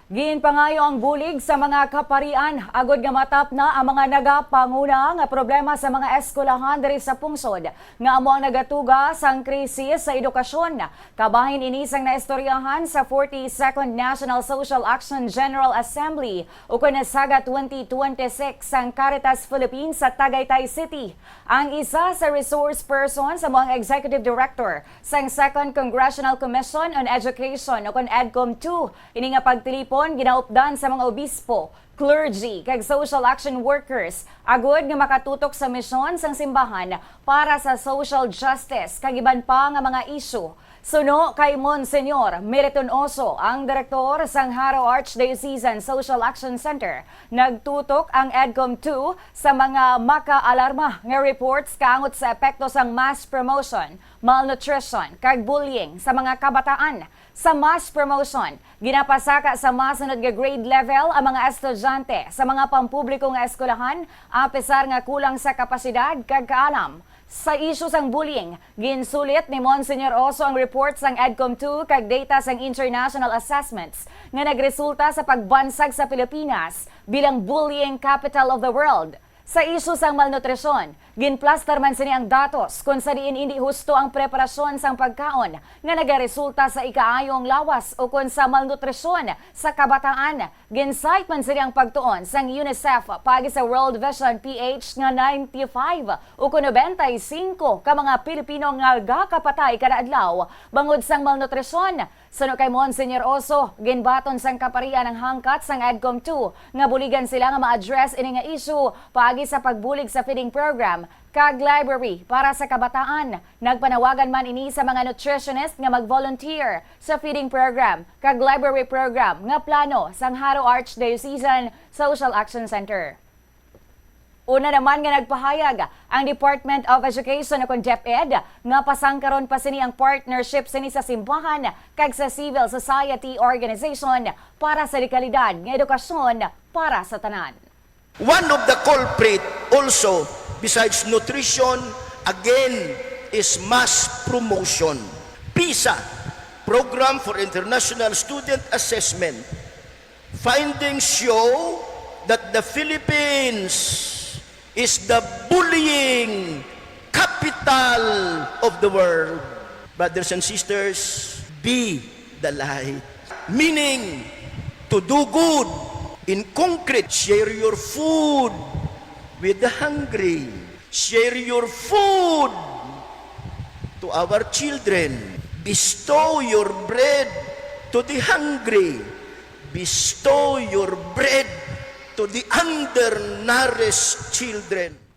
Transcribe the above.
Ginpangayo ang bulig sa mga kaparian, agod nga matapna ang mga nagapanguna nga problema sa mga eskwelahan diri sa pungsod. Nga amo ang nagatuga sang krisis sa edukasyon. Kabahin ini sang naistoryahan sa 42nd National Social Action General Assembly o nasaga 2026 sang Caritas Philippines sa Tagaytay City. Ang isa sa resource person sa mga executive director sang 2nd Congressional Commission on Education o EDCOM 2 ini nga pagtilipon ginaupdan sa mga obispo, clergy, kag social action workers, agod nga makatutok sa misyon sang simbahan para sa social justice kag iban pa nga mga isyu. Suno kay Monsignor Meriton Oso, ang direktor sang Haro Archdiocesan Social Action Center, nagtutok ang EDCOM 2 sa mga makaalarma nga reports kaangot sa epekto sang mass promotion, malnutrition, kag bullying sa mga kabataan. Sa mass promotion, ginapasaka sa masunod nga grade level ang mga estudyante sa mga pampubliko nga eskwelahan, apesar nga kulang sa kapasidad kag kaalam. Sa isyu sang bullying, ginsulit ni Monsignor Oso ang report sang EDCOM 2 kag data sang international assessments nga nagresulta sa pagbansag sa Pilipinas bilang bullying capital of the world. Sa isyu sang malnutrisyon, ginplaster man sini ang datos kung sa diin hindi husto ang preparasyon sang pagkaon nga nagaresulta sa ikaayong lawas o kung sa malnutrisyon sa kabataan. Ginsite man sini ang pagtuon sang UNICEF pagi sa World Vision PH nga 95 o kung 95 ka mga Pilipino nga gakapatay kada adlaw bangod sang malnutrisyon. Suno kay Monsignor Oso, ginbaton sang kaparian ang hangkat sang EDCOM 2 nga buligan sila nga ma-address ini nga issue paagi sa pagbulig sa feeding program kag library para sa kabataan. Nagpanawagan man ini sa mga nutritionist nga mag-volunteer sa feeding program kag library program nga plano sang Haro Archdiocesan Social Action Center. Una naman nga nagpahayag ang Department of Education o DepEd nga pasangkaron pa sini ang partnership sini sa simbahan kag sa civil society organization para sa dekalidad nga edukasyon para sa tanan. One of the culprit also, besides nutrition, again, is mass promotion. PISA, Program for International Student Assessment. Findings show that the Philippines is the bullying capital of the world. Brothers and sisters, be the light. Meaning, to do good. In concrete, share your food with the hungry. Share your food to our children. Bestow your bread to the hungry. Bestow your bread to the undernourished children.